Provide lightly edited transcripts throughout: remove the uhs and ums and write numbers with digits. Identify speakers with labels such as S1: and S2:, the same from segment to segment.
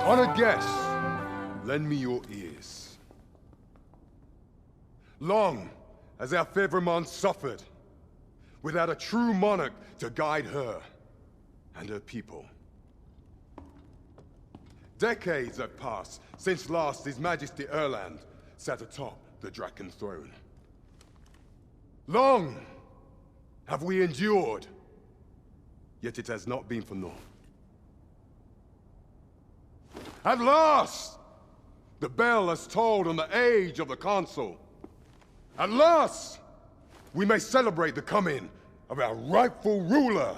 S1: Honored guests, lend me your ears. Long has our Fevremont suffered, without a true monarch to guide her and her people. Decades have passed since last His Majesty Erland sat atop the Draken throne. Long have we endured, yet it has not been for naught. At last, the bell has tolled on the age of the console. At last, we may celebrate the coming of our rightful ruler.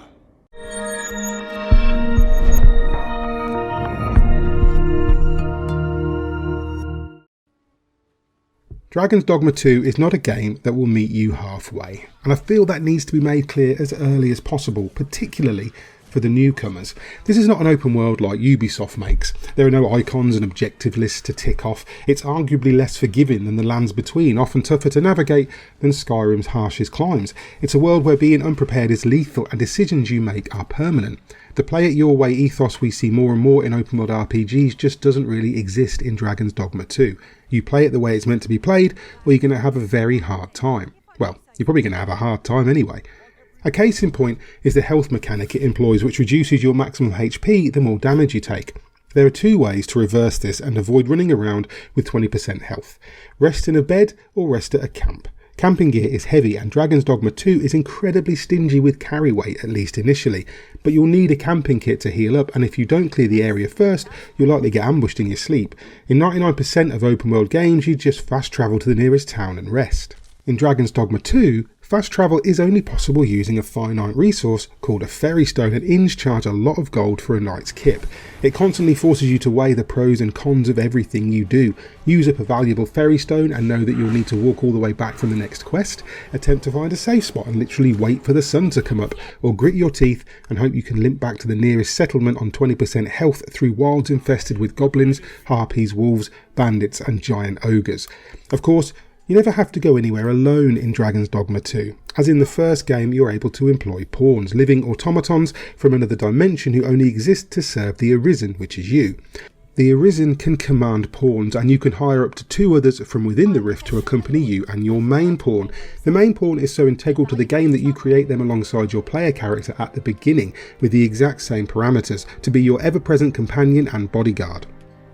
S2: Dragon's Dogma 2 is not a game that will meet you halfway, and I feel that needs to be made clear as early as possible, particularly for the newcomers. This is not an open world like Ubisoft makes. There are no icons and objective lists to tick off. It's arguably less forgiving than the Lands Between, often tougher to navigate than Skyrim's harshest climes. It's a world where being unprepared is lethal and decisions you make are permanent. The play it your way ethos we see more and more in open world RPGs just doesn't really exist in Dragon's Dogma 2. You play it the way it's meant to be played, or you're going to have a very hard time. Well, you're probably going to have a hard time anyway. A case in point is the health mechanic it employs, which reduces your maximum HP the more damage you take. There are two ways to reverse this and avoid running around with 20% health. Rest in a bed or rest at a camp. Camping gear is heavy and Dragon's Dogma 2 is incredibly stingy with carry weight, at least initially, but you'll need a camping kit to heal up, and if you don't clear the area first, you'll likely get ambushed in your sleep. In 99% of open world games, you just fast travel to the nearest town and rest. In Dragon's Dogma 2, fast travel is only possible using a finite resource called a ferry stone, and inns charge a lot of gold for a night's kip. It constantly forces you to weigh the pros and cons of everything you do. Use up a valuable ferry stone and know that you'll need to walk all the way back from the next quest, attempt to find a safe spot and literally wait for the sun to come up, or grit your teeth and hope you can limp back to the nearest settlement on 20% health through wilds infested with goblins, harpies, wolves, bandits and giant ogres. Of course, you never have to go anywhere alone in Dragon's Dogma 2. As in the first game, you're able to employ pawns, living automatons from another dimension who only exist to serve the Arisen, which is you. The Arisen can command pawns, and you can hire up to 2 others from within the Rift to accompany you and your main pawn. The main pawn is so integral to the game that you create them alongside your player character at the beginning, with the exact same parameters, to be your ever-present companion and bodyguard.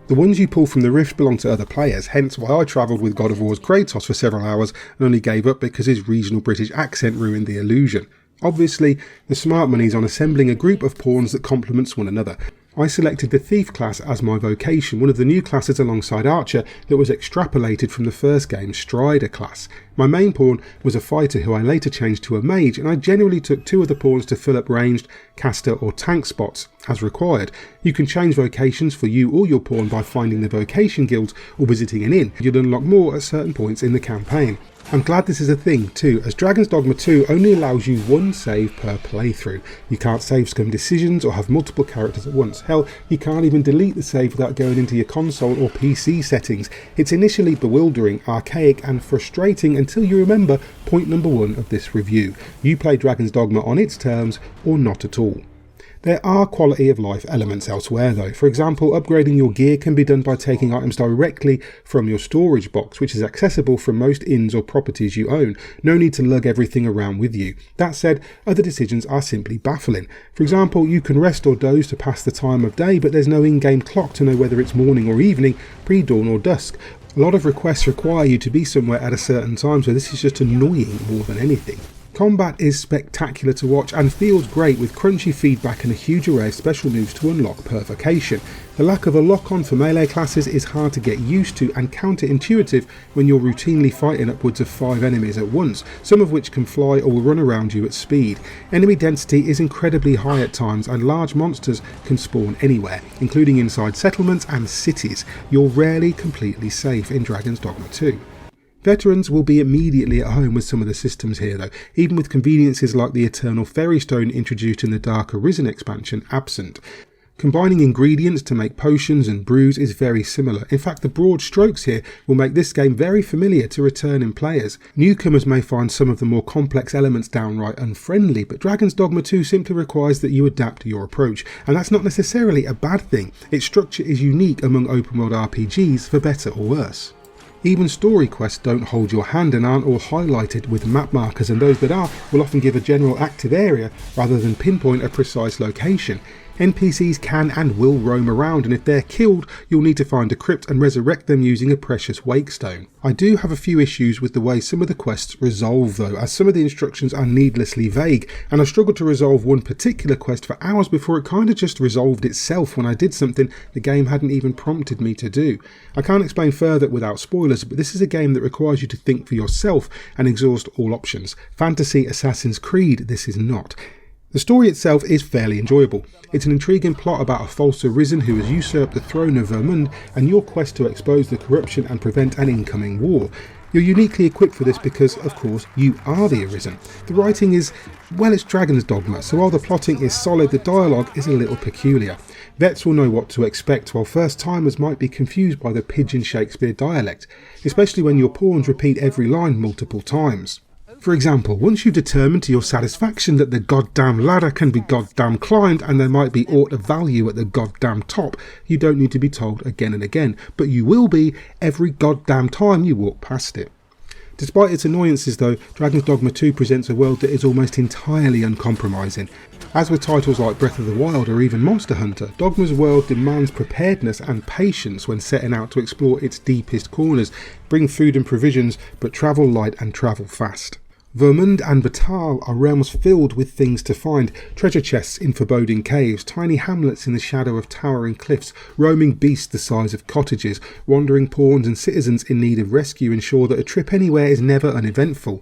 S2: The ones you pull from the Rift belong to other players, hence why I travelled with God of War's Kratos for several hours and only gave up because his regional British accent ruined the illusion. Obviously, the smart money is on assembling a group of pawns that complements one another. I selected the Thief class as my vocation, one of the new classes alongside Archer that was extrapolated from the first game's Strider class. My main pawn was a fighter who I later changed to a mage, and I generally took 2 of the pawns to fill up ranged, caster or tank spots as required. You can change vocations for you or your pawn by finding the vocation guilds or visiting an inn. You'll unlock more at certain points in the campaign. I'm glad this is a thing too, as Dragon's Dogma 2 only allows you 1 save per playthrough. You can't save scum decisions or have multiple characters at once. Hell, you can't even delete the save without going into your console or PC settings. It's initially bewildering, archaic and frustrating until you remember point number 1 of this review. You play Dragon's Dogma on its terms or not at all. There are quality of life elements elsewhere though. For example, upgrading your gear can be done by taking items directly from your storage box, which is accessible from most inns or properties you own. No need to lug everything around with you. That said, other decisions are simply baffling. For example, you can rest or doze to pass the time of day, but there's no in-game clock to know whether it's morning or evening, pre-dawn or dusk. A lot of requests require you to be somewhere at a certain time, so this is just annoying more than anything. Combat is spectacular to watch and feels great with crunchy feedback and a huge array of special moves to unlock per vocation. The lack of a lock-on for melee classes is hard to get used to and counterintuitive when you're routinely fighting upwards of 5 enemies at once, some of which can fly or will run around you at speed. Enemy density is incredibly high at times and large monsters can spawn anywhere, including inside settlements and cities. You're rarely completely safe in Dragon's Dogma 2. Veterans will be immediately at home with some of the systems here though, even with conveniences like the Eternal Ferry Stone introduced in the Dark Arisen expansion absent. Combining ingredients to make potions and brews is very similar. In fact, the broad strokes here will make this game very familiar to returning players. Newcomers may find some of the more complex elements downright unfriendly, but Dragon's Dogma 2 simply requires that you adapt your approach, and that's not necessarily a bad thing. Its structure is unique among open world RPGs, for better or worse. Even story quests don't hold your hand and aren't all highlighted with map markers, and those that are will often give a general active area rather than pinpoint a precise location. NPCs can and will roam around, and if they're killed, you'll need to find a crypt and resurrect them using a precious wake stone. I do have a few issues with the way some of the quests resolve though, as some of the instructions are needlessly vague, and I struggled to resolve one particular quest for hours before it kind of just resolved itself when I did something the game hadn't even prompted me to do. I can't explain further without spoilers, but this is a game that requires you to think for yourself and exhaust all options. Fantasy Assassin's Creed, this is not. The story itself is fairly enjoyable. It's an intriguing plot about a false arisen who has usurped the throne of Vermund and your quest to expose the corruption and prevent an incoming war. You're uniquely equipped for this because, of course, you are the arisen. The writing is, well, it's Dragon's Dogma, so while the plotting is solid, the dialogue is a little peculiar. Vets will know what to expect, while first-timers might be confused by the pidgin Shakespeare dialect, especially when your pawns repeat every line multiple times. For example, once you've determined to your satisfaction that the goddamn ladder can be goddamn climbed and there might be aught of value at the goddamn top, you don't need to be told again and again, but you will be every goddamn time you walk past it. Despite its annoyances though, Dragon's Dogma 2 presents a world that is almost entirely uncompromising. As with titles like Breath of the Wild or even Monster Hunter, Dogma's world demands preparedness and patience when setting out to explore its deepest corners. Bring food and provisions, but travel light and travel fast. Vermund and Batal are realms filled with things to find, treasure chests in foreboding caves, tiny hamlets in the shadow of towering cliffs, roaming beasts the size of cottages, wandering pawns and citizens in need of rescue ensure that a trip anywhere is never uneventful.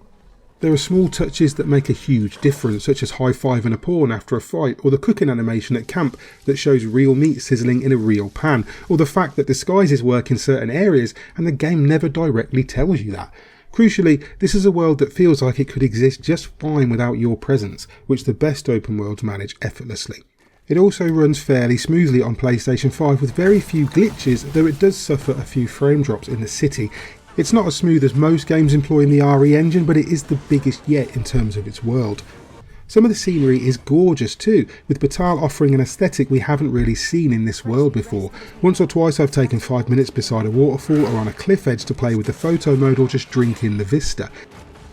S2: There are small touches that make a huge difference, such as high-fiving a pawn after a fight, or the cooking animation at camp that shows real meat sizzling in a real pan, or the fact that disguises work in certain areas and the game never directly tells you that. Crucially, this is a world that feels like it could exist just fine without your presence, which the best open worlds manage effortlessly. It also runs fairly smoothly on PlayStation 5 with very few glitches, though it does suffer a few frame drops in the city. It's not as smooth as most games employing the RE engine, but it is the biggest yet in terms of its world. Some of the scenery is gorgeous too, with Batal offering an aesthetic we haven't really seen in this world before. Once or twice I've taken 5 minutes beside a waterfall or on a cliff edge to play with the photo mode or just drink in the vista.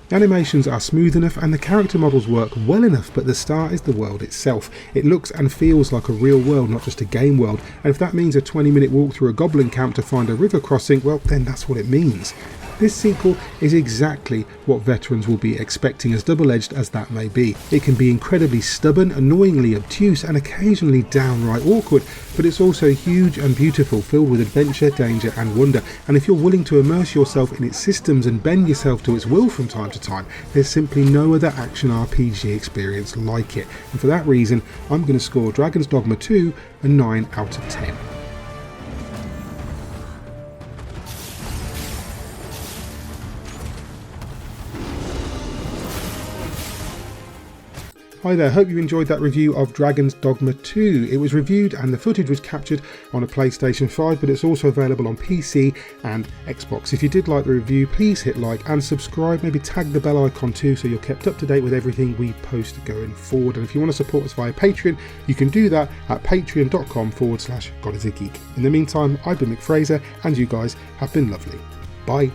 S2: The animations are smooth enough and the character models work well enough, but the star is the world itself. It looks and feels like a real world, not just a game world, and if that means a 20-minute walk through a goblin camp to find a river crossing, well then that's what it means. This sequel is exactly what veterans will be expecting, as double-edged as that may be. It can be incredibly stubborn, annoyingly obtuse, and occasionally downright awkward, but it's also huge and beautiful, filled with adventure, danger, and wonder. And if you're willing to immerse yourself in its systems and bend yourself to its will from time to time, there's simply no other action RPG experience like it. And for that reason, I'm going to score Dragon's Dogma 2 a 9 out of 10. Hi there, hope you enjoyed that review of Dragon's Dogma 2. It was reviewed and the footage was captured on a PlayStation 5, but it's also available on PC and Xbox. If you did like the review, please hit like and subscribe, maybe tag the bell icon too so you're kept up to date with everything we post going forward. And if you want to support us via Patreon, you can do that at patreon.com/GodIsAGeek. In the meantime, I've been Mick Fraser and you guys have been lovely. Bye.